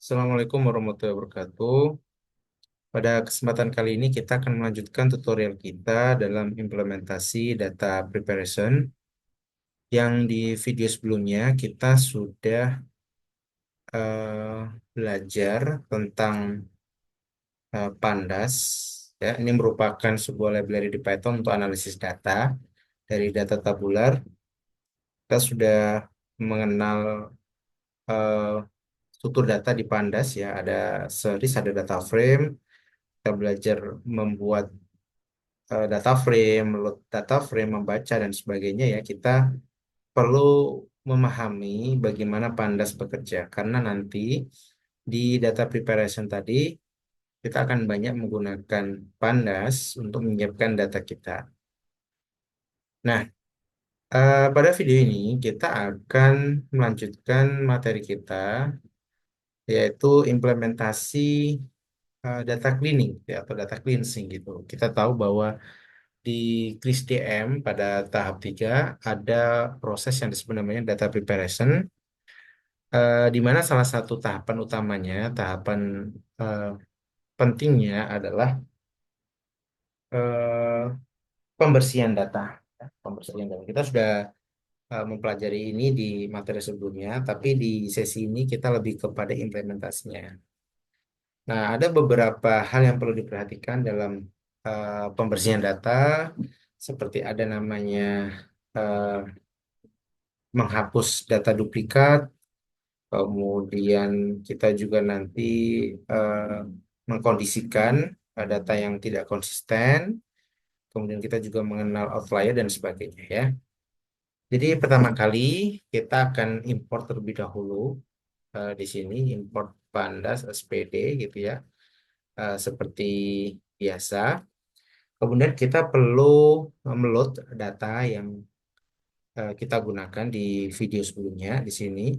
Assalamualaikum warahmatullahi wabarakatuh. Pada kesempatan kali ini kita akan melanjutkan tutorial kita dalam implementasi data preparation. Yang di video sebelumnya kita sudah belajar tentang Pandas. Ya, ini merupakan sebuah library di Python untuk analisis data dari data tabular. Kita sudah mengenal eh, struktur data di Pandas ya, ada series, ada data frame. Kita belajar membuat data frame, load data frame, membaca dan sebagainya ya, kita perlu memahami bagaimana Pandas bekerja karena nanti di data preparation tadi kita akan banyak menggunakan Pandas untuk menyiapkan data kita. Nah, pada video ini kita akan melanjutkan materi kita yaitu implementasi data cleaning ya, atau data cleansing gitu. Kita tahu bahwa di Kris DM pada tahap 3 ada proses yang disebut namanya data preparation, di mana salah satu tahapan utamanya, tahapan eh, pentingnya adalah eh, pembersihan data. Ya, pembersihan data. Kita sudah mempelajari ini di materi sebelumnya, tapi di sesi ini kita lebih kepada implementasinya. Nah, ada beberapa hal yang perlu diperhatikan dalam pembersihan data, seperti ada namanya eh, menghapus data duplikat, kemudian kita juga nanti eh, mengkondisikan data yang tidak konsisten, kemudian kita juga mengenal outlier dan sebagainya ya. Jadi pertama kali kita akan import terlebih dahulu di sini import pandas SPD gitu ya, seperti biasa. Kemudian kita perlu meload data yang kita gunakan di video sebelumnya di sini.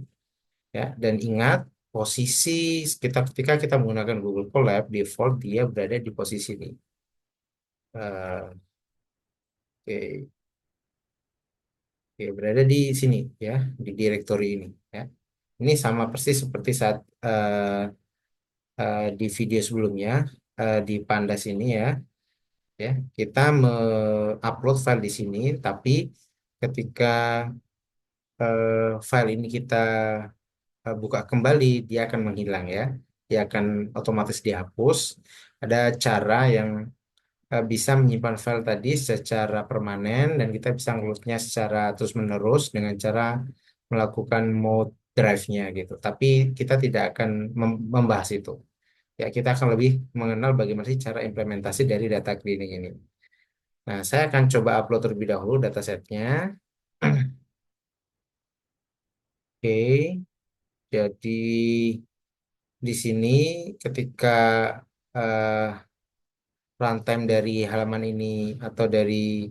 Ya, dan ingat posisi kita ketika kita menggunakan Google Colab default dia berada di posisi ini. Oke, oke, berada di sini ya, di directory ini ya. Ini sama persis seperti saat di video sebelumnya, di Pandas ini ya, ya. Kita upload file di sini, tapi ketika file ini kita buka kembali, dia akan menghilang ya. Dia akan otomatis dihapus. Ada cara yang bisa menyimpan file tadi secara permanen dan kita bisa ngeloadnya secara terus-menerus dengan cara melakukan mode drive-nya gitu. Tapi kita tidak akan membahas itu. Ya, kita akan lebih mengenal bagaimana sih cara implementasi dari data cleaning ini. Nah, saya akan coba upload terlebih dahulu datasetnya. Oke, jadi di sini ketika eh, runtime dari halaman ini atau dari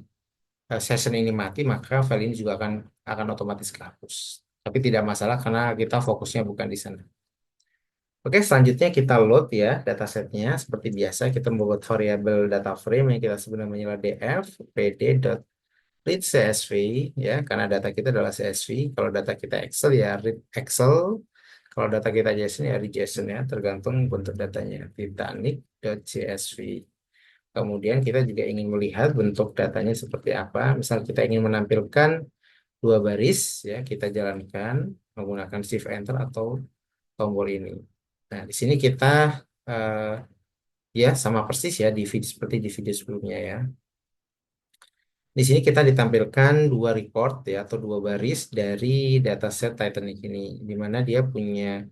session ini mati, maka file ini juga akan otomatis kehapus. Tapi tidak masalah karena kita fokusnya bukan di sana. Oke, selanjutnya kita load ya datasetnya. Seperti biasa kita membuat variabel data frame yang kita sebut namanya adalah df pd.read csv ya, karena data kita adalah CSV. Kalau data kita Excel ya read Excel. Kalau data kita JSON ya read JSON ya, tergantung bentuk datanya. Titanic.csv. Kemudian kita juga ingin melihat bentuk datanya seperti apa. Misal kita ingin menampilkan dua baris, ya kita jalankan menggunakan Shift Enter atau tombol ini. Nah, di sini kita eh, ya sama persis ya seperti di video sebelumnya ya. Di sini kita ditampilkan dua record ya atau dua baris dari dataset Titanic ini, di mana dia punya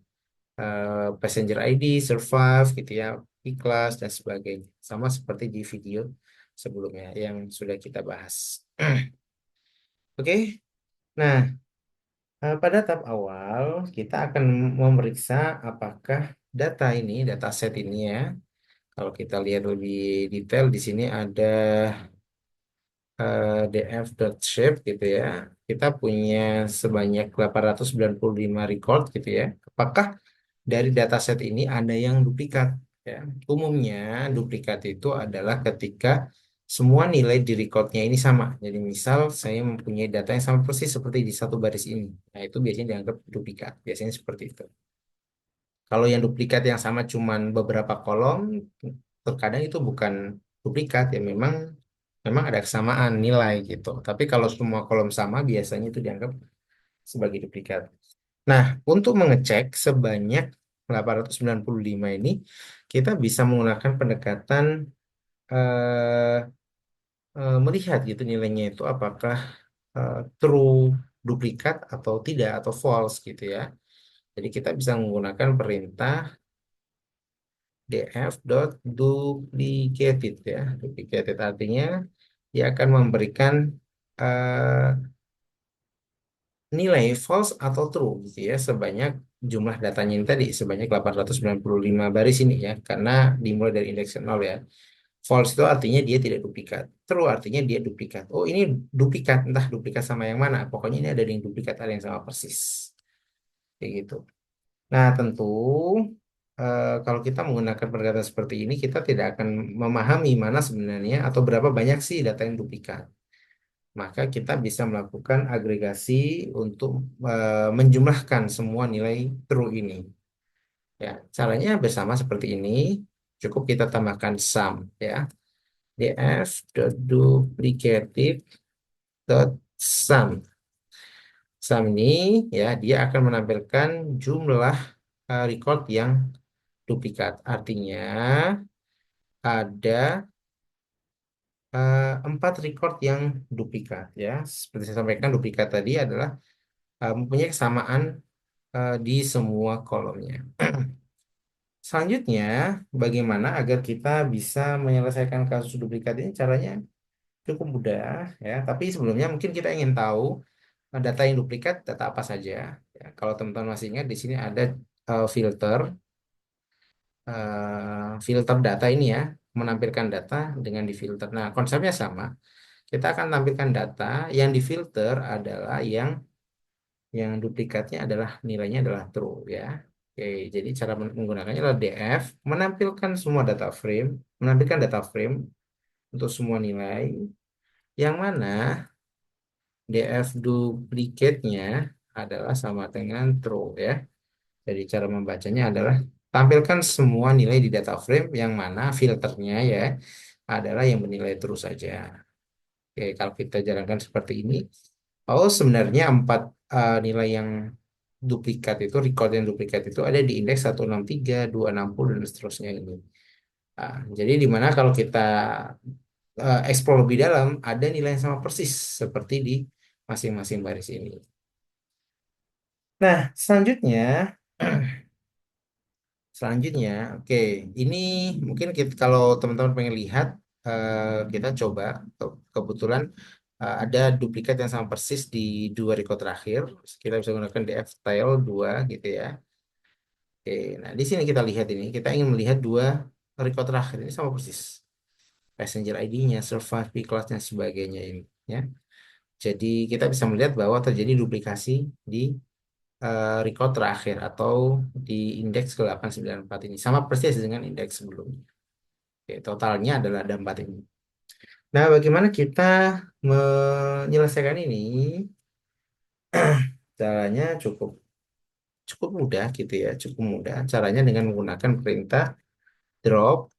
passenger ID, survive gitu ya, ikhlas dan sebagainya. Sama seperti di video sebelumnya yang sudah kita bahas. Oke, nah pada tahap awal kita akan memeriksa apakah dataset ini ya. Kalau kita lihat lebih detail di sini ada df.shape gitu ya. Kita punya sebanyak 895 record gitu ya. Apakah dari dataset ini ada yang duplikat ya? Umumnya duplikat itu adalah ketika semua nilai di recordnya ini sama. Jadi misal saya mempunyai data yang sama persis seperti di satu baris ini. Nah itu biasanya dianggap duplikat. Biasanya seperti itu. Kalau yang duplikat yang sama cuman beberapa kolom, terkadang itu bukan duplikat ya, memang memang ada kesamaan nilai gitu. Tapi kalau semua kolom sama, biasanya itu dianggap sebagai duplikat. Nah, untuk mengecek sebanyak 895 ini, kita bisa menggunakan pendekatan eh, melihat gitu nilainya itu apakah true duplikat atau tidak atau false gitu ya. Jadi kita bisa menggunakan perintah df.duplicated ya. Duplicated artinya dia akan memberikan eh, nilai false atau true gitu ya sebanyak jumlah datanya ini tadi sebanyak 895 baris ini ya karena dimulai dari indeks 0 ya. False itu artinya dia tidak duplikat. True artinya dia duplikat. Oh, ini duplikat, entah duplikat sama yang mana. Pokoknya ini ada yang duplikat, ada yang sama persis. Kayak gitu. Nah, tentu kalau kita menggunakan pendekatan seperti ini, kita tidak akan memahami mana sebenarnya atau berapa banyak sih data yang duplikat. Maka kita bisa melakukan agregasi untuk menjumlahkan semua nilai true ini. Ya, caranya bersama seperti ini. Cukup kita tambahkan sum ya. df.duplicative dot sum. Sum ini ya dia akan menampilkan jumlah record yang duplikat. Artinya ada 4 record yang duplikat ya. Seperti saya sampaikan duplikat tadi adalah mempunyai kesamaan di semua kolomnya. Selanjutnya, bagaimana agar kita bisa menyelesaikan kasus duplikat ini? Caranya cukup mudah ya. Tapi sebelumnya mungkin kita ingin tahu data yang duplikat data apa saja. Ya, kalau teman-teman masih ingat di sini ada filter filter data ini ya, menampilkan data dengan difilter. Nah, konsepnya sama. Kita akan tampilkan data yang difilter adalah yang duplikatnya adalah nilainya adalah true ya. Oke, jadi cara menggunakannya adalah df menampilkan semua data frame, menampilkan data frame untuk semua nilai yang mana df duplikatnya adalah sama dengan true ya. Jadi cara membacanya adalah tampilkan semua nilai di data frame yang mana filternya ya adalah yang bernilai true saja. Oke, kalau kita jalankan seperti ini, oh sebenarnya 4 nilai yang duplikat itu, record yang duplikat itu ada di indeks 163, 260 dan seterusnya ini. Nah, jadi di mana kalau kita explore lebih dalam, ada nilai yang sama persis seperti di masing-masing baris ini. Nah, selanjutnya, oke, ini mungkin kita, kalau teman-teman pengen lihat, kita coba kebetulan ada duplikat yang sama persis di 2 record terakhir. Kita bisa gunakan df tile 2 gitu ya. Oke, nah di sini kita lihat ini, kita ingin melihat 2 record terakhir ini sama persis. Passenger ID-nya, survive class-nya, sebagainya ini. Ya. Jadi kita bisa melihat bahwa terjadi duplikasi di record terakhir atau di indeks ke-894 ini. Sama persis dengan indeks sebelumnya. Oke, totalnya adalah ada 4 ini. Nah, bagaimana kita menyelesaikan ini? Caranya cukup cukup mudah gitu ya, cukup mudah. Caranya dengan menggunakan perintah drop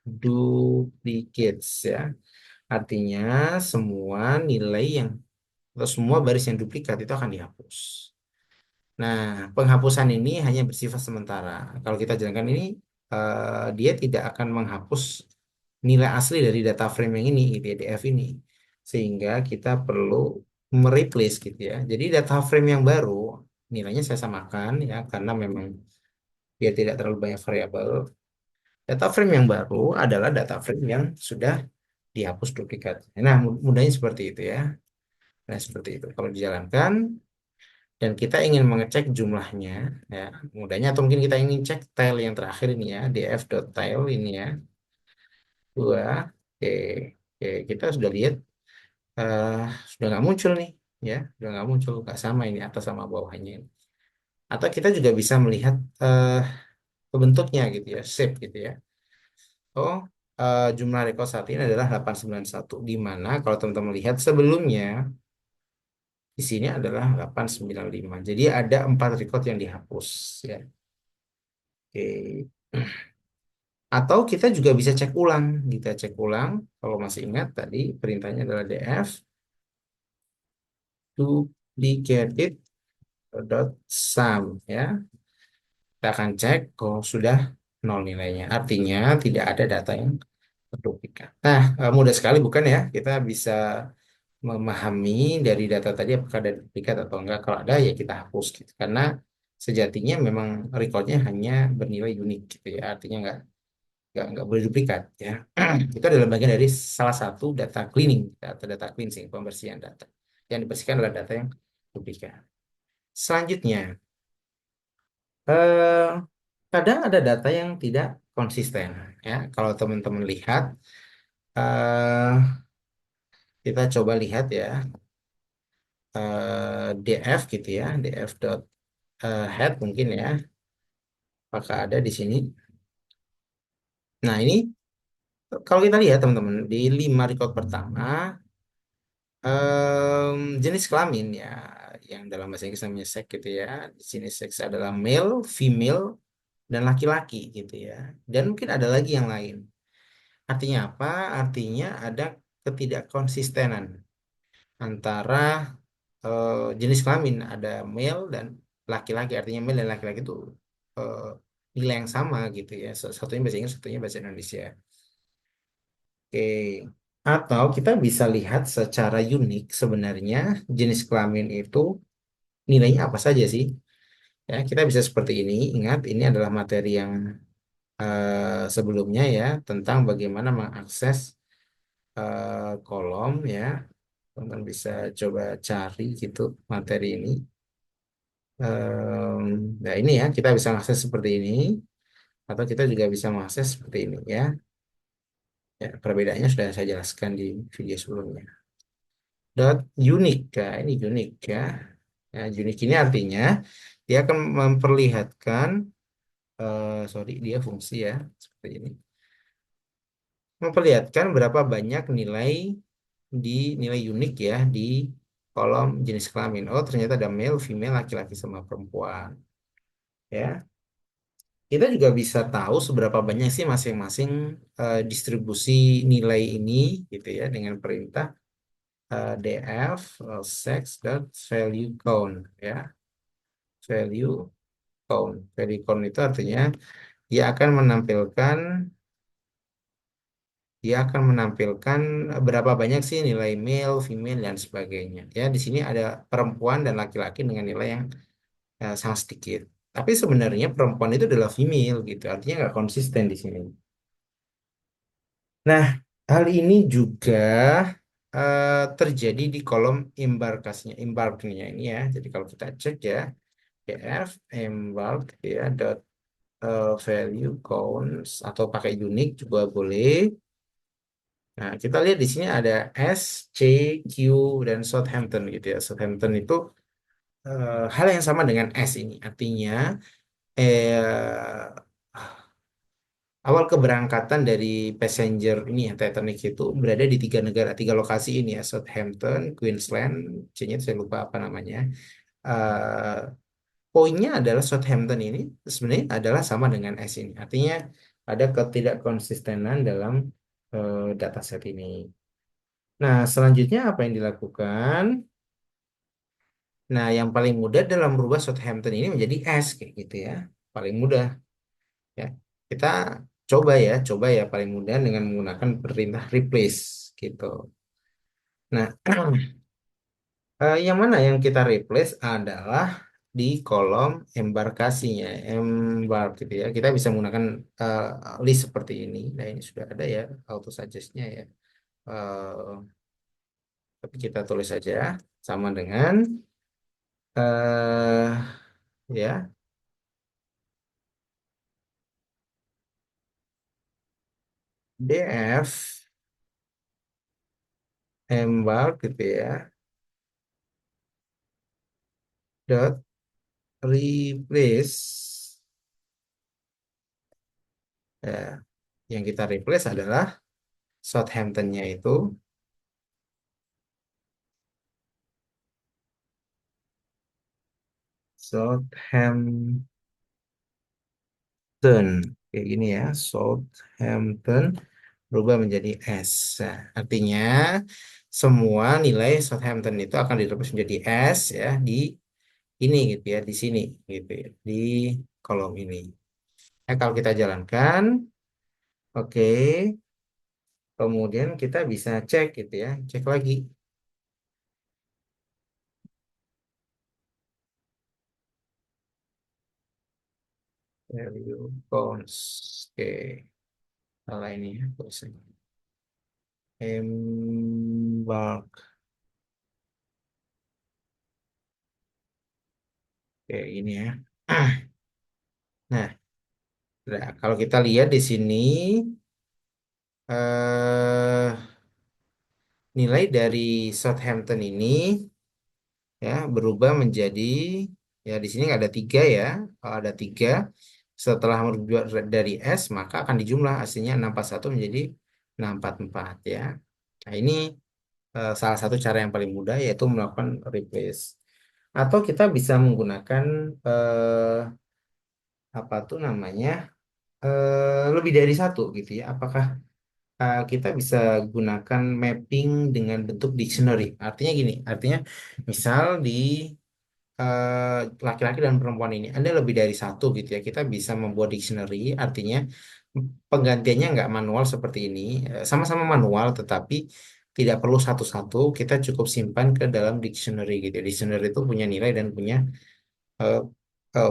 duplicates ya. Artinya semua nilai yang atau semua baris yang duplikat itu akan dihapus. Nah, penghapusan ini hanya bersifat sementara. Kalau kita jalankan ini, dia tidak akan menghapus nilai asli dari data frame yang ini, gitu ya, DF ini. Sehingga kita perlu mereplace gitu ya. Jadi data frame yang baru, nilainya saya samakan ya, karena memang biar tidak terlalu banyak variabel. Data frame yang baru adalah data frame yang sudah dihapus duplikat. Nah, mudahnya seperti itu ya. Nah, seperti itu. Kalau dijalankan, dan kita ingin mengecek jumlahnya ya mudahnya atau mungkin kita ingin cek tile yang terakhir ini ya df.tile ini ya 2 oke oke kita sudah lihat eh, sudah nggak muncul nih ya sudah nggak muncul nggak sama ini atas sama bawahnya ini. Atau kita juga bisa melihat bentuknya gitu ya shape gitu ya oh jumlah rekor saat ini adalah 891 di mana kalau teman-teman lihat sebelumnya di sini adalah 895 jadi ada 4 record yang dihapus ya. Oke. Atau kita juga bisa cek ulang. Kita cek ulang. Kalau masih ingat tadi perintahnya adalah df duplicated dot sum ya. Kita akan cek kalau sudah nol nilainya. Artinya tidak ada data yang berduplikat. Nah, mudah sekali bukan ya? Kita bisa memahami dari data tadi apakah ada duplikat atau enggak. Kalau ada ya kita hapus gitu. Karena sejatinya memang recordnya hanya bernilai unik gitu ya. Artinya nggak boleh duplikat ya. Itu adalah bagian dari salah satu data cleaning atau data cleansing, pembersihan data. Yang dibersihkan adalah data yang duplikat. Selanjutnya, eh, kadang ada data yang tidak konsisten ya. Kalau teman-teman lihat, eh, kita coba lihat ya, df gitu ya, df dot head mungkin ya, apakah ada di sini. Nah ini kalau kita lihat teman-teman di 5 record pertama, jenis kelamin ya, yang dalam bahasa Inggris namanya sex gitu ya. Di sini sex adalah male, female, dan laki-laki gitu ya. Dan mungkin ada lagi yang lain. Artinya apa? Artinya ada ketidakkonsistenan antara jenis kelamin. Ada male dan laki-laki. Artinya male dan laki-laki itu eh, nilai yang sama gitu ya. Satunya bahasa Inggris, satunya bahasa Indonesia. Oke. Atau kita bisa lihat secara unik sebenarnya jenis kelamin itu nilainya apa saja sih? Ya, kita bisa seperti ini. Ingat, ini adalah materi yang sebelumnya ya tentang bagaimana mengakses kolom ya. Teman bisa coba cari gitu materi ini. Nah ini ya kita bisa mengakses seperti ini atau kita juga bisa mengakses seperti ini ya. Ya perbedaannya sudah saya jelaskan di video sebelumnya. Dot unique ya ini unique ya. Ya, unique ini artinya dia akan memperlihatkan sorry dia fungsi ya seperti ini. Memperlihatkan berapa banyak nilai di nilai unik ya di kolom jenis kelamin. Oh, ternyata ada male, female, laki-laki sama perempuan. Ya, kita juga bisa tahu seberapa banyak sih masing-masing distribusi nilai ini gitu ya dengan perintah df sex dot value count ya. Value count. Value count itu artinya dia akan menampilkan berapa banyak sih nilai male, female dan sebagainya. Ya, di sini ada perempuan dan laki-laki dengan nilai yang sangat sedikit. Tapi sebenarnya perempuan itu adalah female gitu. Artinya nggak konsisten di sini. Nah, hal ini juga terjadi di kolom embarkasnya, embarknya ini ya. Jadi kalau kita cek ya, df embark ya dot value counts atau pakai unique juga boleh. Nah, kita lihat di sini ada S, C, Q, dan Southampton gitu ya. Southampton itu hal yang sama dengan S ini. Artinya, eh, awal keberangkatan dari passenger ini ya, Titanic itu berada di 3 negara, 3 lokasi ini ya. Southampton, Queensland, C-nya saya lupa apa namanya. Eh, Poinnya adalah Southampton ini sebenarnya adalah sama dengan S ini. Artinya ada ketidakkonsistenan dalam dataset ini. Nah, selanjutnya apa yang dilakukan? Nah, yang paling mudah dalam merubah Southampton ini menjadi S kayak gitu ya. Paling mudah ya. Kita coba ya paling mudah dengan menggunakan perintah replace gitu. Nah, yang mana yang kita replace adalah di kolom embarkasinya, embark gitu ya. Kita bisa menggunakan list seperti ini. Nah, ini sudah ada ya auto suggest-nya ya. Tapi kita tulis saja sama dengan eh ya df embark gitu ya dot replace ya, yang kita replace adalah Southampton-nya itu Southampton Kayak gini ya, Southampton berubah menjadi S. Nah, artinya semua nilai Southampton itu akan direbus menjadi S ya di ini gitu ya, di sini gitu ya, di kolom ini. Nah, kalau kita jalankan, oke, kemudian kita bisa cek gitu ya, cek lagi. Value cons. Oke, salah ini ya, tulisannya. Embark. Oke, ini ya. Nah, nah, kalau kita lihat di sini, eh, nilai dari Southampton ini ya berubah menjadi, ya di sini ada tiga ya. Kalau ada tiga, setelah merubah dari S maka akan dijumlah hasilnya 641 menjadi 644 ya. Nah ini salah satu cara yang paling mudah yaitu melakukan replace. Atau kita bisa menggunakan apa tuh namanya, lebih dari satu gitu ya. Apakah kita bisa gunakan mapping dengan bentuk dictionary? Artinya gini, artinya misal di laki-laki dan perempuan ini ada lebih dari satu gitu ya. Kita bisa membuat dictionary, artinya penggantiannya nggak manual seperti ini. Sama-sama manual, tetapi tidak perlu satu-satu. Kita cukup simpan ke dalam dictionary gitu ya. Dictionary itu punya nilai dan punya eh,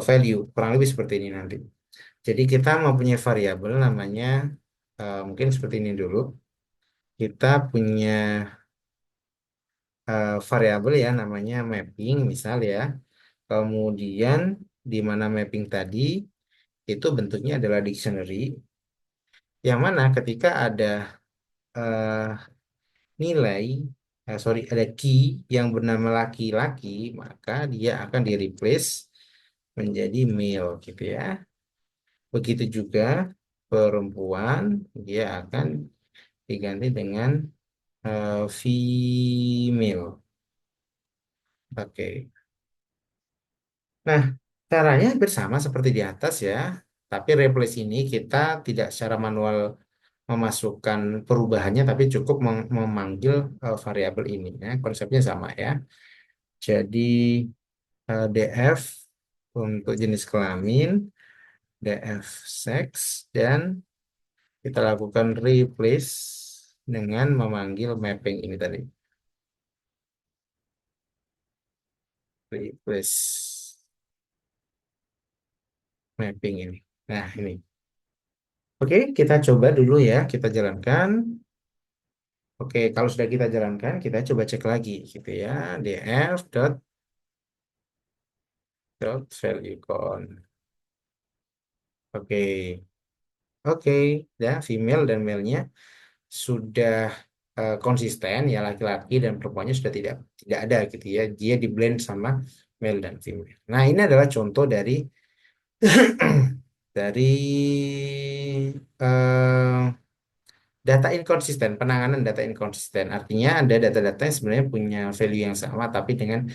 value, kurang lebih seperti ini nanti. Jadi kita mempunyai variabel namanya, mungkin seperti ini dulu. Kita punya variabel ya namanya mapping misal ya. Kemudian di mana mapping tadi itu bentuknya adalah dictionary, yang mana ketika ada eh, nilai, sorry, ada key yang bernama laki-laki, maka dia akan di replace menjadi male gitu ya. Begitu juga perempuan, dia akan diganti dengan female. Oke. Nah, caranya hampir sama seperti di atas ya. Tapi replace ini kita tidak secara manual memasukkan perubahannya, tapi cukup memanggil variabel ini ya. Konsepnya sama ya. Jadi DF untuk jenis kelamin, DF seks, dan kita lakukan replace dengan memanggil mapping ini tadi. Replace mapping ini. Nah, ini. Oke, kita coba dulu ya, kita jalankan. Oke, kalau sudah kita jalankan, kita coba cek lagi gitu ya. Df dot value count. Oke, oke, ya female dan male-nya sudah konsisten ya, laki-laki dan perempuannya sudah tidak ada gitu ya. Dia di blend sama male dan female. Nah, ini adalah contoh dari dari eh, data inkonsisten, penanganan data inkonsisten. Artinya ada data-data yang sebenarnya punya value yang sama tapi dengan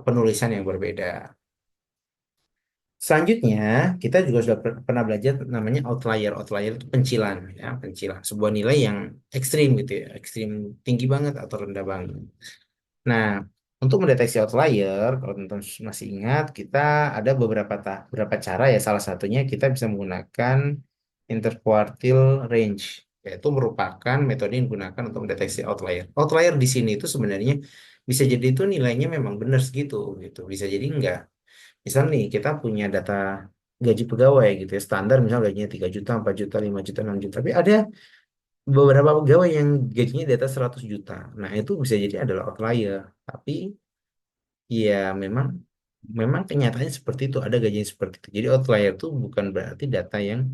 penulisan yang berbeda. Selanjutnya, kita juga sudah pernah belajar namanya outlier. Outlier itu pencilan, ya, pencilan. Sebuah nilai yang ekstrim gitu ya, ekstrim tinggi banget atau rendah banget. Nah, untuk mendeteksi outlier, kalau teman-teman masih ingat, kita ada beberapa cara ya. Salah satunya kita bisa menggunakan interquartile range, yaitu merupakan metode yang digunakan untuk mendeteksi outlier. Outlier di sini itu sebenarnya bisa jadi itu nilainya memang benar segitu, gitu. Bisa jadi enggak. Misal nih, kita punya data gaji pegawai gitu ya, standar misal gajinya 3 juta, 4 juta, 5 juta, 6 juta. Tapi ada beberapa pegawai yang gajinya di atas 100 juta. Nah, itu bisa jadi adalah outlier. Tapi ya memang memang kenyataannya seperti itu, ada gajinya seperti itu. Jadi outlier itu bukan berarti data yang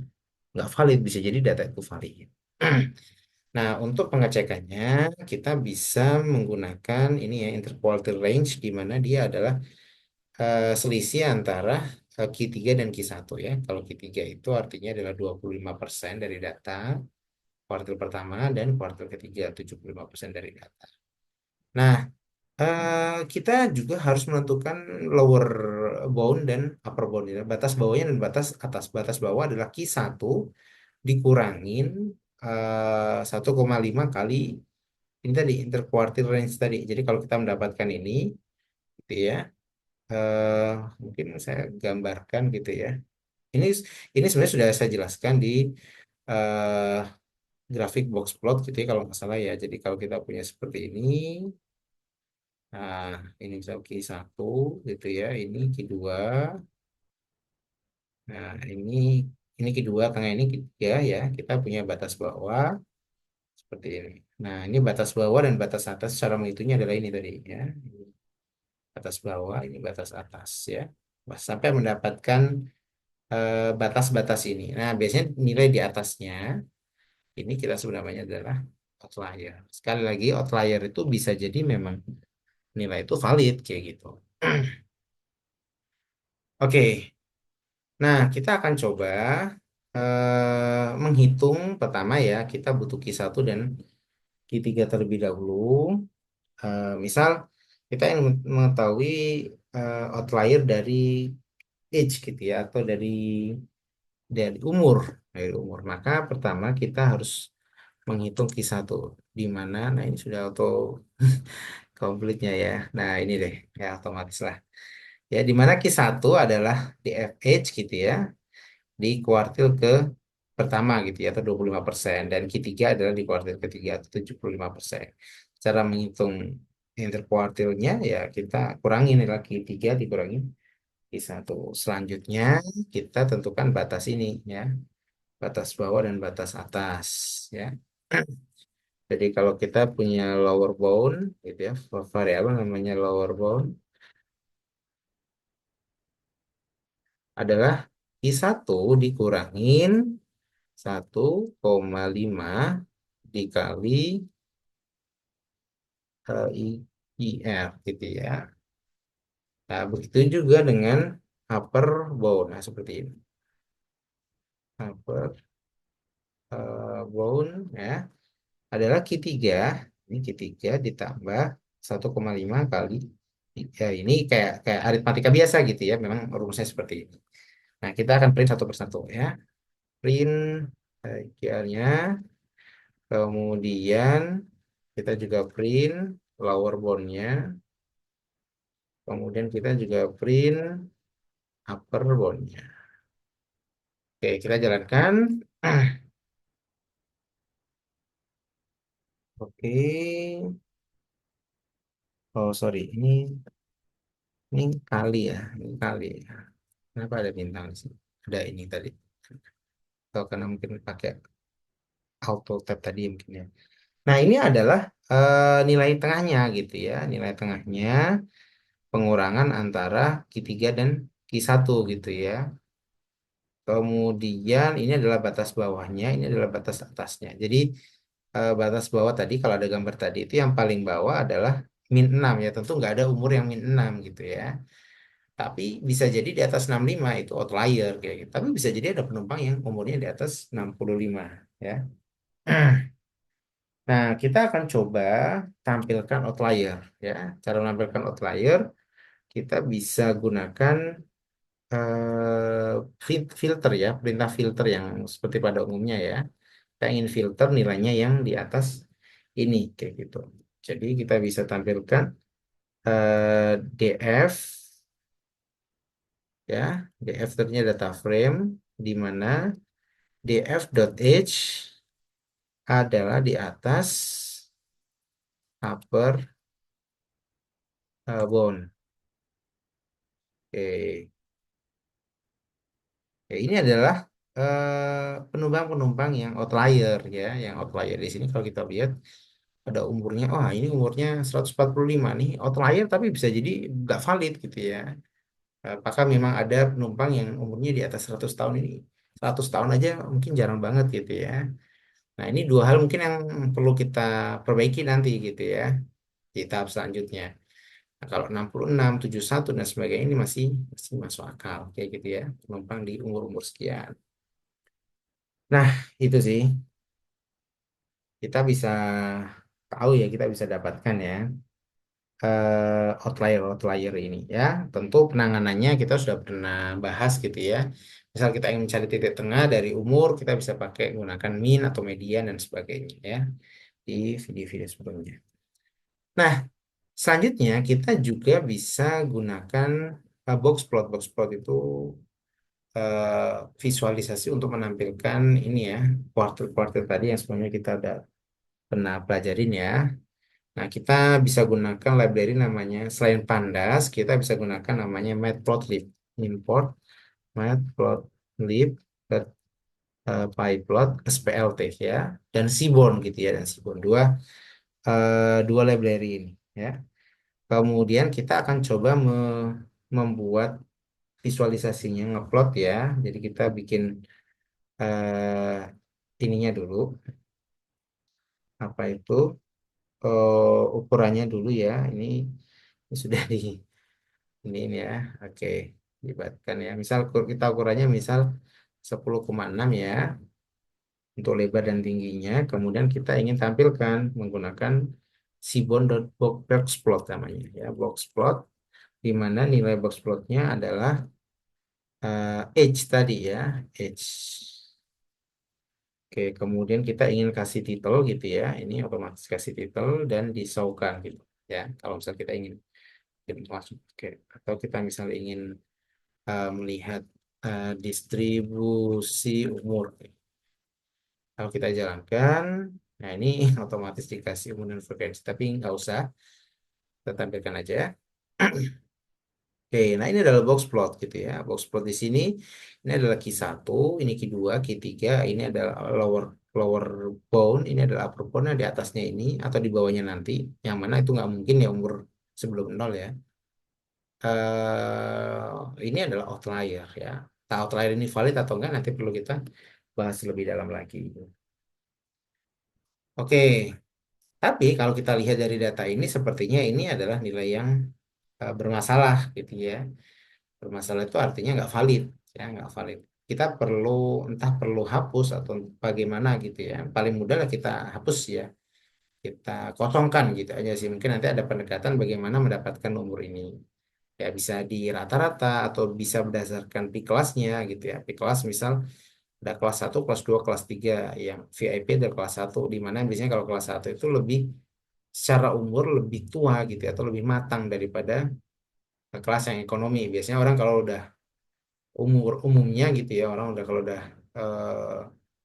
nggak valid, bisa jadi data itu valid. Nah, untuk pengecekannya kita bisa menggunakan ini ya, interquartile range, di mana dia adalah selisih antara Q3 dan Q1 ya. Kalau Q3 itu artinya adalah 25% dari data kuartil pertama dan kuartil ketiga 75% dari data. Nah, kita juga harus menentukan lower bound dan upper bound. Ya. Batas bawahnya dan batas atas. Batas bawah adalah Q1 dikurangin 1,5 kali ini tadi interquartile range tadi. Jadi kalau kita mendapatkan ini, gitu ya, eh, mungkin saya gambarkan gitu ya. Ini ini sebenarnya sudah saya jelaskan di eh, grafik box plot gitu ya kalau nggak salah ya. Jadi kalau kita punya seperti ini, nah ini misal Q1 gitu ya, ini Q2, nah ini Q2, tengah ini Q3 ya. Kita punya batas bawah seperti ini. Nah ini batas bawah dan batas atas cara menghitungnya adalah ini tadi ya. Batas bawah, ini batas atas ya. Sampai mendapatkan batas-batas ini. Nah biasanya nilai di atasnya ini kita sebenarnya adalah outlier. Sekali lagi outlier itu bisa jadi memang nilai itu valid kayak gitu. Oke, nah kita akan coba menghitung pertama ya, kita butuh Q1 dan Q3 terlebih dahulu. Misal kita yang mengetahui outlier dari age gitu ya, atau dari umur, Maka pertama kita harus menghitung Q1 di mana, nah ini sudah auto komplitnya ya. Nah, ini deh, ya otomatis lah. Ya, di mana Q1 adalah di FH gitu ya, di kuartil ke pertama gitu ya, atau 25%. Dan Q3 adalah di kuartil ketiga, atau 75%. Cara menghitung interkuartilnya, ya kita kurangin nilai Q3 dikurangi Q1. Selanjutnya, kita tentukan batas ini ya, batas bawah dan batas atas ya. Jadi kalau kita punya lower bound gitu ya, variabel namanya lower bound adalah I1 dikurangin 1,5 dikali IR gitu ya. Nah, begitu juga dengan upper bound. Nah, seperti ini. Upper bound ya adalah Q3. Ini Q3 ditambah 1,5 kali ya, ini kayak kayak aritmatika biasa gitu ya. Memang rumusnya seperti ini. Nah, kita akan print satu persatu ya. Print QR-nya. Kemudian kita juga print lower bound-nya. Kemudian kita juga print upper bound-nya. Oke, kita jalankan. Oke. Oh, sorry. Ini kali ya. Ini kali ya. Kenapa ada bintang di sini? Ada ini tadi. Atau karena mungkin pakai auto tab tadi mungkin ya. Nah, ini adalah nilai tengahnya gitu ya. Nilai tengahnya pengurangan antara Q3 dan Q1 gitu ya. Kemudian ini adalah batas bawahnya, ini adalah batas atasnya. Jadi batas bawah tadi kalau ada gambar tadi itu yang paling bawah adalah -6 ya. Tentu nggak ada umur yang -6 gitu ya. Tapi bisa jadi di atas 65 itu outlier kayak gitu. Tapi bisa jadi ada penumpang yang umurnya di atas 65 ya. Nah, kita akan coba tampilkan outlier ya. Cara menampilkan outlier kita bisa gunakan filter ya, perintah filter yang seperti pada umumnya ya. Kita ingin filter nilainya yang di atas ini kayak gitu. Jadi kita bisa tampilkan DF ya, DF ternyata data frame di mana df.h adalah di atas upper bound. Oke. Ya, ini adalah penumpang-penumpang yang outlier ya, yang outlier di sini kalau kita lihat ada umurnya, oh ini umurnya 145 nih, outlier tapi bisa jadi nggak valid gitu ya. Apakah memang ada penumpang yang umurnya di atas 100 tahun ini? 100 tahun aja mungkin jarang banget gitu ya. Nah, ini dua hal mungkin yang perlu kita perbaiki nanti gitu ya di tahap selanjutnya. Nah, kalau 66, 71 dan sebagainya ini masih masih masuk akal kayak gitu ya, penumpang di umur-umur sekian. Nah, itu sih kita bisa tahu ya, kita bisa dapatkan ya. outlier ini ya. Tentu penanganannya kita sudah pernah bahas gitu ya. Misal kita ingin mencari titik tengah dari umur, kita bisa pakai gunakan mean atau median dan sebagainya ya di video-video sebelumnya. Nah, selanjutnya kita juga bisa gunakan box plot. Box plot itu visualisasi untuk menampilkan ini ya, kuartil-kuartil tadi yang sebelumnya kita udah pernah pelajarin ya. Nah, kita bisa gunakan library namanya, selain Pandas, kita bisa gunakan namanya Matplotlib. Import Matplotlib pyplot splt ya, dan Seaborn gitu ya, dan Seaborn dua library ini ya. Kemudian kita akan coba membuat visualisasinya ngeplot ya. Jadi kita bikin ininya dulu, apa itu ukurannya dulu ya. Ini sudah ini ya. Oke, libatkan ya. Misal kita ukurannya misal 10,6 ya untuk lebar dan tingginya. Kemudian kita ingin tampilkan menggunakan seaborn.boxplot namanya ya, boxplot, di mana nilai boxplotnya adalah age tadi ya, age. Oke, kemudian kita ingin kasih title gitu ya. Ini otomatis kasih title dan disaukan gitu ya. Kalau misal kita ingin masuk, oke. Atau kita misal ingin melihat distribusi umur. Kalau kita jalankan, nah ini otomatis dikasih umur dan frekuensi, tapi nggak usah, kita tampilkan aja. Oke, nah ini adalah box plot gitu ya. Box plot di sini, ini adalah Q1, ini Q2, Q3, ini adalah lower lower bound, ini adalah upper bound, nah di atasnya ini atau di bawahnya nanti, yang mana itu nggak mungkin ya umur sebelum nol ya. Ini adalah outlier ya. Nah, outlier ini valid atau enggak nanti perlu kita bahas lebih dalam lagi. Oke, tapi kalau kita lihat dari data ini sepertinya ini adalah nilai yang bermasalah gitu ya. Bermasalah itu artinya nggak valid ya, nggak valid. Kita perlu entah perlu hapus atau bagaimana gitu ya. Paling mudah lah kita hapus ya. Kita kosongkan gitu aja sih. Mungkin nanti ada pendekatan bagaimana mendapatkan umur ini. Ya bisa di rata-rata atau bisa berdasarkan P kelasnya gitu ya. P kelas misal ada kelas 1, kelas 2, kelas 3, yang VIP ada kelas 1, di mana biasanya kalau kelas 1 itu lebih secara umur lebih tua gitu ya, atau lebih matang daripada kelas yang ekonomi. Biasanya orang kalau udah umumnya gitu ya, orang udah kalau udah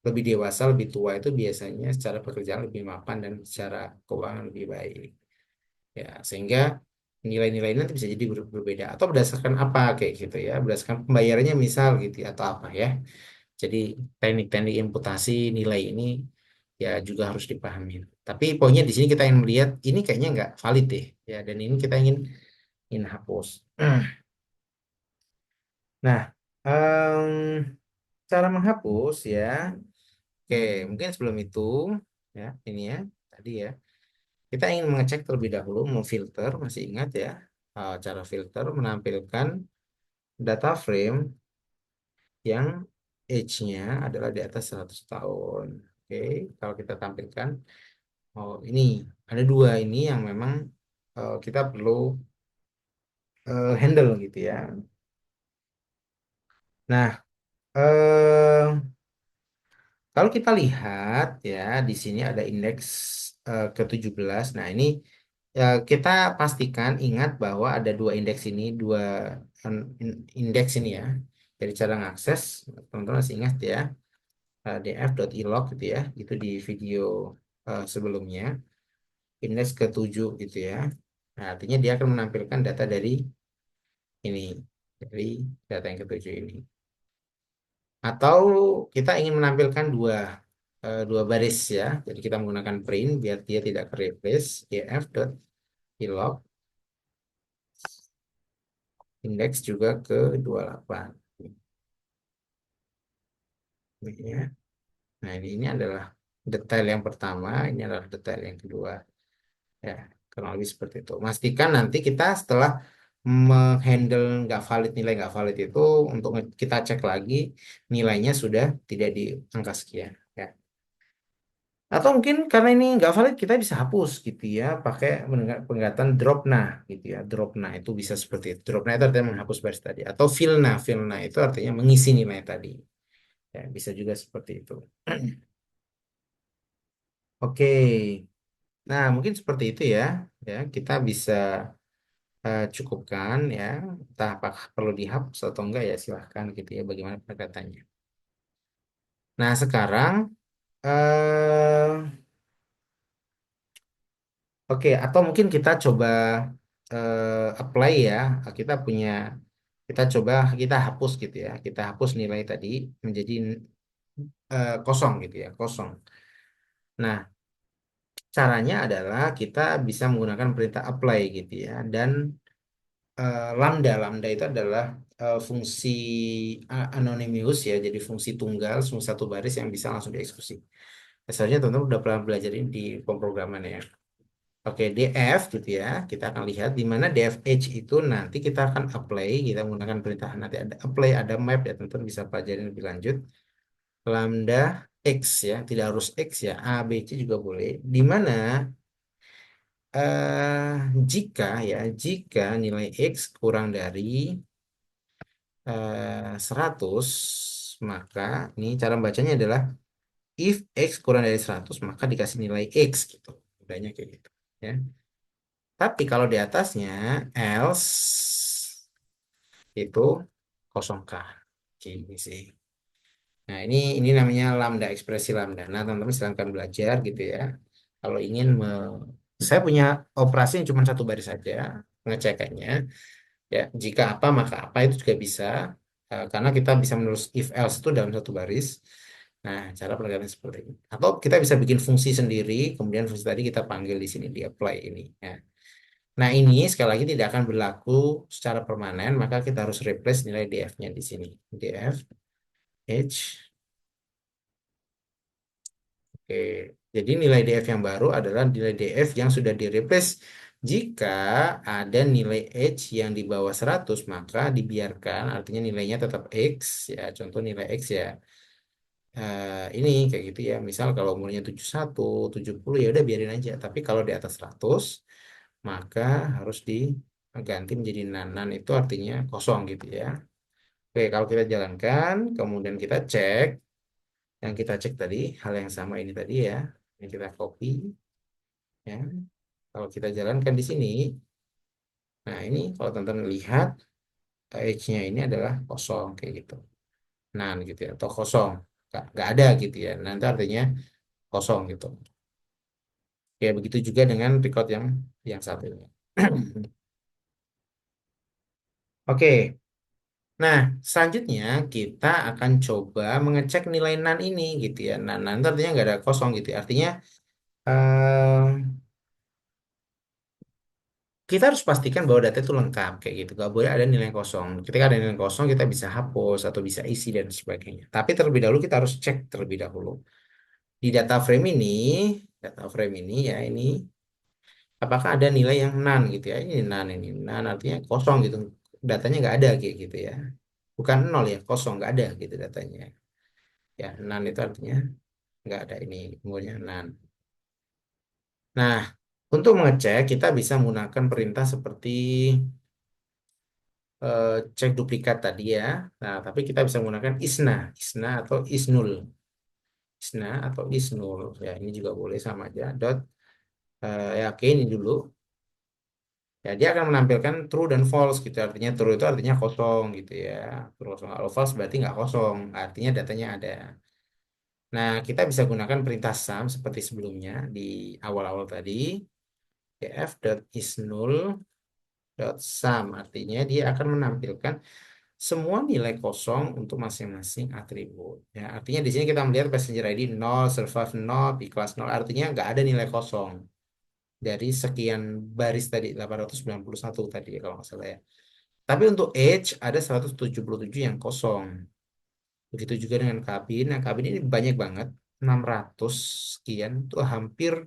lebih dewasa, lebih tua itu biasanya secara pekerjaan lebih mapan dan secara keuangan lebih baik. Ya, sehingga nilai-nilai nanti bisa jadi berbeda atau berdasarkan apa kayak gitu ya, berdasarkan pembayarannya misal gitu ya, atau apa ya. Jadi teknik-teknik imputasi nilai ini ya juga harus dipahami. Tapi poinnya di sini kita ingin melihat ini kayaknya nggak valid deh ya, dan ini kita ingin hapus. Nah, cara menghapus ya. Oke, mungkin sebelum itu ya ini ya tadi ya kita ingin mengecek terlebih dahulu, memfilter, masih ingat ya cara filter menampilkan data frame yang age-nya adalah di atas 100 tahun. Oke, kalau kita tampilkan, oh ini ada dua ini yang memang kita perlu handle gitu ya. Nah, kalau kita lihat ya di sini ada indeks ke-17. Nah, ini kita pastikan ingat bahwa ada dua indeks ini, dua indeks ini ya. Dari cara mengakses, teman-teman masih ingat ya, df.ilog gitu ya, itu di video sebelumnya, indeks ke-7 gitu ya. Nah, artinya dia akan menampilkan data ini, dari data yang ke-7 ini. Atau kita ingin menampilkan dua baris ya. Jadi kita menggunakan print biar dia tidak ke replace, df.ilog indeks juga ke 28. Ini ya. Nah, ini adalah detail yang pertama, ini adalah detail yang kedua. Ya, kurang lebih seperti itu. Pastikan nanti kita setelah menghandle nggak valid itu, untuk kita cek lagi nilainya sudah tidak di angka sekian. Ya. Atau mungkin karena ini nggak valid kita bisa hapus gitu ya pakai penggatan drop nah gitu ya. Drop nah itu bisa seperti itu. Drop nah itu artinya menghapus baris tadi. Atau fill nah itu artinya mengisi nilai tadi. Ya, bisa juga seperti itu. Oke. Nah, mungkin seperti itu ya. Ya, kita bisa cukupkan ya. Entah apakah perlu dihapus atau enggak ya silahkan gitu ya. Bagaimana pendekatannya. Nah, sekarang oke, atau mungkin kita coba apply ya. Kita punya, kita coba kita hapus gitu ya. Kita hapus nilai tadi menjadi kosong gitu ya, kosong. Nah, caranya adalah kita bisa menggunakan perintah apply gitu ya. Dan lambda, lambda itu adalah fungsi anonymous ya. Jadi fungsi tunggal, fungsi satu baris yang bisa langsung dieksekusi. Seharusnya teman-teman udah pernah belajar ini di pemrograman ya. Oke, DF gitu ya. Kita akan lihat di mana DFH itu nanti kita akan apply, kita menggunakan perintah nanti ada apply, ada map ya, teman-teman bisa pelajari lebih lanjut. Lambda X ya, tidak harus X ya, A, B, C juga boleh. Di mana eh, jika ya, jika nilai X kurang dari 100, maka ini cara bacanya adalah if X kurang dari 100 maka dikasih nilai X gitu. Mudahnya kayak gitu ya. Tapi kalau di atasnya else itu kosongkah. Gini sih. Nah, ini namanya lambda, ekspresi lambda. Nah, teman-teman silahkan belajar gitu ya. Kalau ingin saya punya operasi yang cuma satu baris saja pengecekannya. Ya, jika apa maka apa itu juga bisa. Karena kita bisa menulis if else itu dalam satu baris. Nah, cara penegakannya seperti ini. Atau kita bisa bikin fungsi sendiri, kemudian fungsi tadi kita panggil di sini di apply ini. Ya. Nah, ini sekali lagi tidak akan berlaku secara permanen, maka kita harus replace nilai df-nya di sini. Df, h, oke. Jadi nilai df yang baru adalah nilai df yang sudah di-replace. Jika ada nilai h yang di bawah 100, maka dibiarkan, artinya nilainya tetap x, ya. Contoh nilai x ya. Ini kayak gitu ya. Misal kalau umurnya 71, 70 ya udah biarin aja. Tapi kalau di atas 100, maka harus diganti menjadi nanan itu artinya kosong gitu ya. Oke, kalau kita jalankan, kemudian kita cek, yang kita cek tadi, hal yang sama ini tadi ya, yang kita copy, ya. Kalau kita jalankan di sini, nah ini kalau teman-teman lihat, edge-nya ini adalah kosong kayak gitu. Nan gitu ya, atau kosong, nggak ada gitu ya. Nanti artinya kosong gitu. Ya begitu juga dengan record yang satu ini. Oke, nah, selanjutnya kita akan coba mengecek nilai NaN ini gitu ya. Nah, NaN itu artinya nggak ada kosong gitu ya. Artinya eh, kita harus pastikan bahwa data itu lengkap kayak gitu. Nggak boleh ada nilai kosong. Ketika ada nilai kosong kita bisa hapus atau bisa isi dan sebagainya. Tapi terlebih dahulu kita harus cek terlebih dahulu. Di data frame ini ya ini apakah ada nilai yang NaN gitu ya. Ini NaN artinya kosong gitu. Datanya nggak ada kayak gitu ya. Bukan nol ya, kosong nggak ada gitu datanya. Ya, NaN itu artinya nggak ada ini umurnya NaN. Nah, untuk mengecek kita bisa menggunakan perintah seperti cek duplikat tadi ya. Nah, tapi kita bisa menggunakan isna atau isnul. Ya, ini juga boleh sama aja. Dot ya oke ini dulu. Ya, dia akan menampilkan true dan false gitu. Artinya true itu artinya kosong gitu ya. True kosong. Kalau false berarti nggak kosong. Artinya datanya ada. Nah, kita bisa gunakan perintah sum seperti sebelumnya di awal-awal tadi. Df.isNull.sum artinya dia akan menampilkan semua nilai kosong untuk masing-masing atribut. Ya, artinya di sini kita melihat passenger ID 0, survive 0, p class 0, artinya nggak ada nilai kosong dari sekian baris tadi 891 tadi ya, kalau nggak salah ya. Tapi untuk age ada 177 yang kosong. Begitu juga dengan kabin. Nah, kabin ini banyak banget, 600 sekian, itu hampir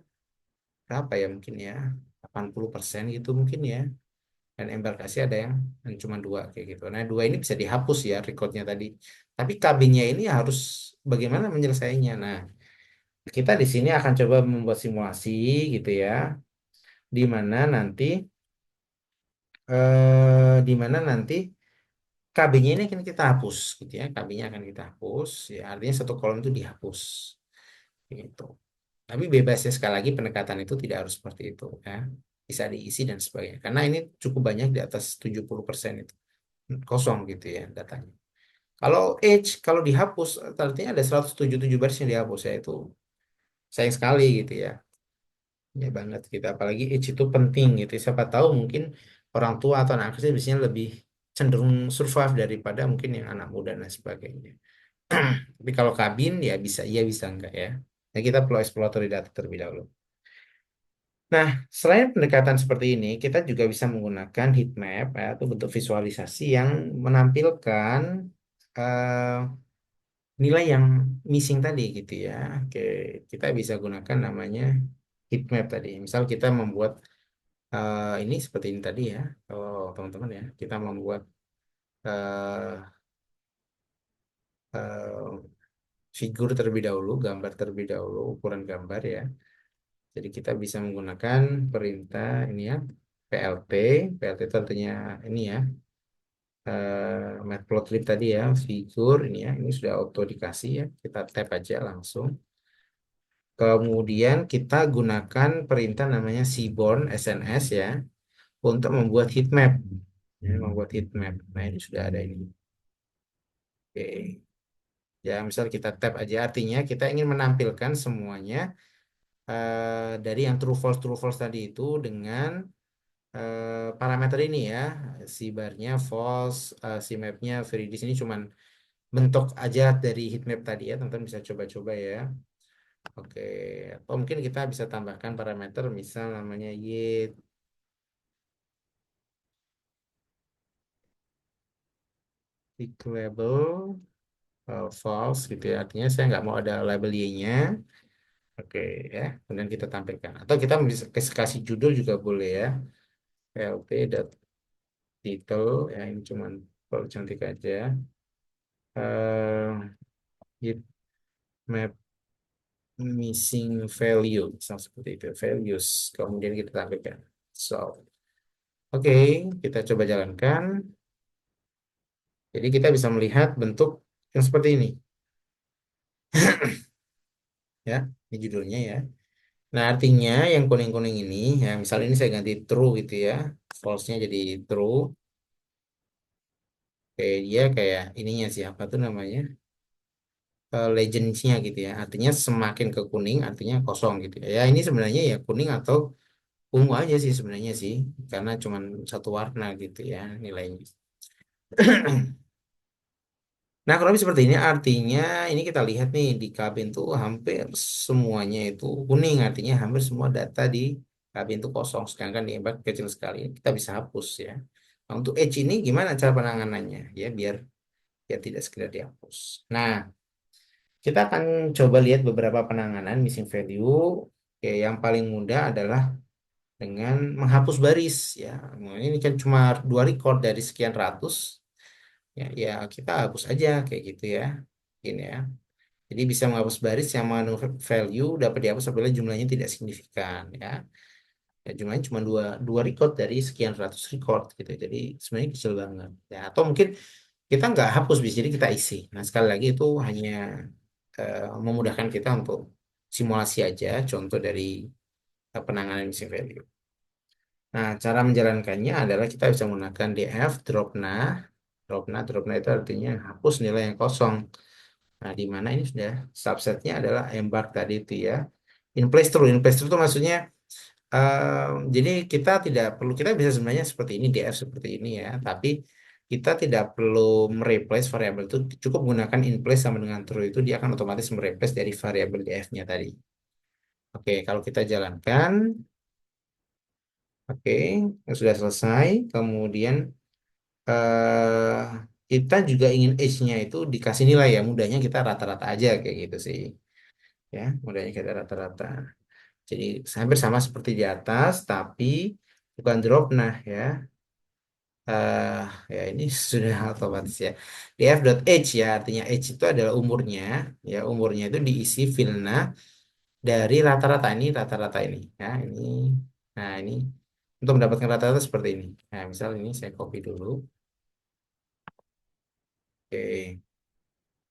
berapa ya mungkin ya, 80% gitu mungkin ya. Dan embarkasi ada yang cuma dua kayak gitu. Nah, dua ini bisa dihapus ya recordnya tadi. Tapi kabinnya ini harus bagaimana menyelesaikannya. Nah, Kita di sini akan coba membuat simulasi gitu ya, di mana nanti di mana nanti KB-nya ini akan kita hapus gitu ya, KB-nya akan kita hapus, ya artinya satu kolom itu dihapus gitu. Tapi bebas ya, sekali lagi pendekatan itu tidak harus seperti itu ya, bisa diisi dan sebagainya. Karena ini cukup banyak di atas 70% itu kosong gitu ya datanya. Kalau age kalau dihapus artinya ada 177 baris yang dihapus ya, itu sayang sekali gitu ya. Ya banget gitu. Apalagi age itu penting gitu. Siapa tahu mungkin orang tua atau anak kecil biasanya lebih cenderung survive daripada mungkin yang anak muda dan sebagainya. Tapi kalau kabin ya bisa iya bisa enggak ya. Nah, kita perlu exploratory data terlebih dahulu. Nah, selain pendekatan seperti ini, kita juga bisa menggunakan heat map ya, atau bentuk visualisasi yang menampilkan eh, nilai yang missing tadi gitu ya. Oke, kita bisa gunakan namanya heat map tadi. Misal kita membuat ini seperti ini tadi ya, oh teman-teman ya, kita membuat eh, eh, figur terlebih dahulu, gambar terlebih dahulu, ukuran gambar ya. Jadi kita bisa menggunakan perintah ini ya, PLT. PLT itu artinya ini ya, matplotlib tadi ya, figur ini ya, ini sudah auto dikasih ya. Kita tap aja langsung. Kemudian kita gunakan perintah namanya seaborn SNS ya, untuk membuat heat map. Ya, membuat heat map. Nah ini sudah ada ini. Oke. Ya, misal kita tap aja, artinya kita ingin menampilkan semuanya dari yang true false tadi itu dengan parameter ini ya, si barnya false, si mapnya free. Di sini cuman bentuk aja dari heatmap tadi ya, teman-teman bisa coba-coba ya. Oke, atau mungkin kita bisa tambahkan parameter, misal namanya y label false gitu ya, artinya saya nggak mau ada label y-nya. Oke ya, kemudian kita tampilkan. Atau kita bisa kasih judul juga boleh ya. Title ya, ini cuman kalau cantik aja. Heat map missing value, misal seperti itu, values. Kemudian kita tampilkan. So, oke, kita coba jalankan. Jadi kita bisa melihat bentuk yang seperti ini, ya. Ini judulnya ya. Nah, artinya yang kuning-kuning ini, ya, misal ini saya ganti true gitu ya, false-nya jadi true. Kayak dia kayak ininya siapa tuh namanya? Legends-nya gitu ya. Artinya semakin ke kuning, artinya kosong gitu ya. Ya ini sebenarnya ya kuning atau ungu aja sih sebenarnya sih, karena cuman satu warna gitu ya nilainya. Nah, kalau lebih seperti ini artinya ini kita lihat nih di kabin tuh hampir semuanya itu kuning, artinya hampir semua data di kabin itu kosong, sedangkan di ember kecil sekali kita bisa hapus ya. Nah, untuk edge ini gimana cara penanganannya ya biar tidak sekedar dihapus. Nah, kita akan coba lihat beberapa penanganan missing value. Oke, yang paling mudah adalah dengan menghapus baris ya. Nah, ini kan cuma dua record dari sekian ratus ya, ya kita hapus aja kayak gitu ya. Gini ya. Jadi bisa menghapus baris yang mengandung value dapat dihapus apabila jumlahnya tidak signifikan ya. Ya jumlahnya cuma dua record dari sekian ratus record gitu. Jadi sebenarnya kecil banget. Ya, atau mungkin kita nggak hapus bis, jadi kita isi. Nah sekali lagi itu hanya memudahkan kita untuk simulasi aja contoh dari penanganan missing value. Nah, cara menjalankannya adalah kita bisa menggunakan df dropna itu artinya hapus nilai yang kosong. Nah, di mana ini sudah subsetnya adalah embark tadi itu ya. In place true itu maksudnya jadi kita tidak perlu, kita bisa sebenarnya seperti ini df seperti ini ya, tapi kita tidak perlu mereplace variabel itu, cukup gunakan in place sama dengan true itu dia akan otomatis mereplace dari variabel df-nya tadi. Oke, kalau kita jalankan, oke, sudah selesai. Kemudian eh kita juga ingin age-nya itu dikasih nilai ya, mudahnya kita rata-rata aja kayak gitu sih. Ya, mudahnya kita rata-rata. Jadi hampir sama seperti di atas, tapi bukan drop nah ya. eh Ya ini sudah otomatis ya. Df.age ya, artinya age itu adalah umurnya. Ya, umurnya itu diisi filna dari rata-rata ini ya ini. Nah ini untuk mendapatkan rata-rata seperti ini. Nah misal ini saya copy dulu. Oke.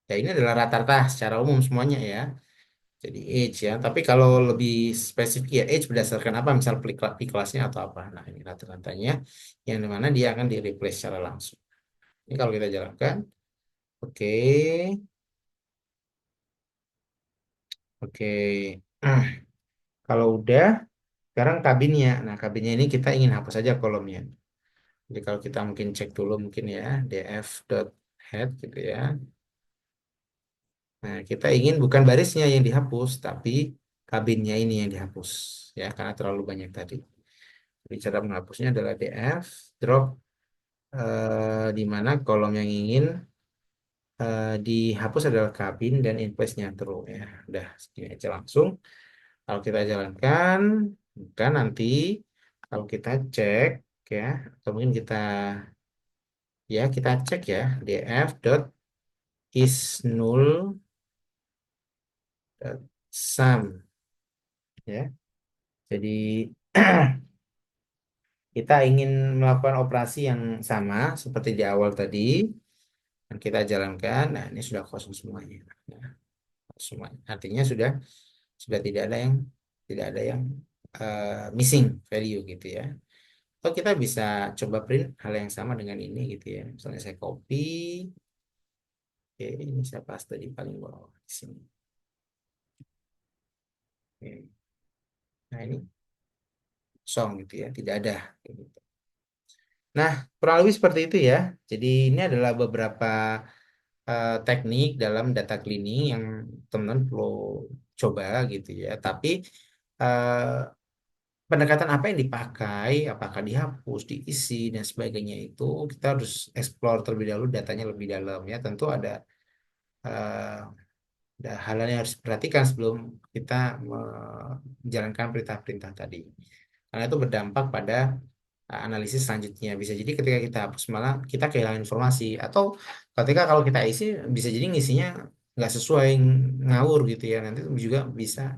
Ya ini adalah rata-rata secara umum semuanya ya. Jadi age ya. Tapi kalau lebih spesifik ya age berdasarkan apa? Misal kelasnya atau apa. Nah ini rata-ratanya yang dimana dia akan di replace secara langsung. Ini kalau kita jalankan. Oke. Oke. Kalau udah, sekarang kabinnya. Nah kabinnya ini kita ingin hapus saja kolomnya. Jadi kalau kita mungkin cek dulu mungkin ya df.head gitu ya. Nah, kita ingin bukan barisnya yang dihapus, tapi kabinnya ini yang dihapus ya karena terlalu banyak tadi. Jadi cara menghapusnya adalah df drop di mana kolom yang ingin dihapus adalah kabin dan in place-nya terus ya. Udah segini aja langsung. Kalau kita jalankan, kan nanti kalau kita cek ya atau mungkin kita cek ya df dot is null sum ya. Jadi kita ingin melakukan operasi yang sama seperti di awal tadi dan kita jalankan. Nah, ini sudah kosong semuanya. Nah, semuanya. Artinya sudah tidak ada yang missing value gitu ya. Atau kita bisa coba print hal yang sama dengan ini gitu ya. Misalnya saya copy, oke, ini saya paste di paling bawah di sini. Oke. Nah, ini kosong gitu ya, tidak ada. Kayak gitu. Nah, kurang lebih seperti itu ya. Jadi ini adalah beberapa teknik dalam data cleaning yang teman-teman perlu coba gitu ya. Tapi eh, pendekatan apa yang dipakai, apakah dihapus, diisi dan sebagainya itu kita harus explore terlebih dahulu datanya lebih dalam ya. Tentu ada hal yang harus diperhatikan sebelum kita menjalankan perintah-perintah tadi. Karena itu berdampak pada analisis selanjutnya. Bisa jadi ketika kita hapus malah kita kehilangan informasi atau ketika kalau kita isi bisa jadi ngisinya nggak sesuai ngawur gitu ya. Nanti juga bisa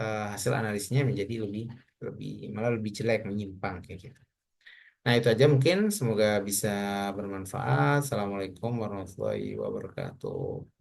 hasil analisnya menjadi lebih lebih malah lebih jelek menyimpang kayak gitu. Nah, itu aja mungkin semoga bisa bermanfaat. Assalamualaikum warahmatullahi wabarakatuh.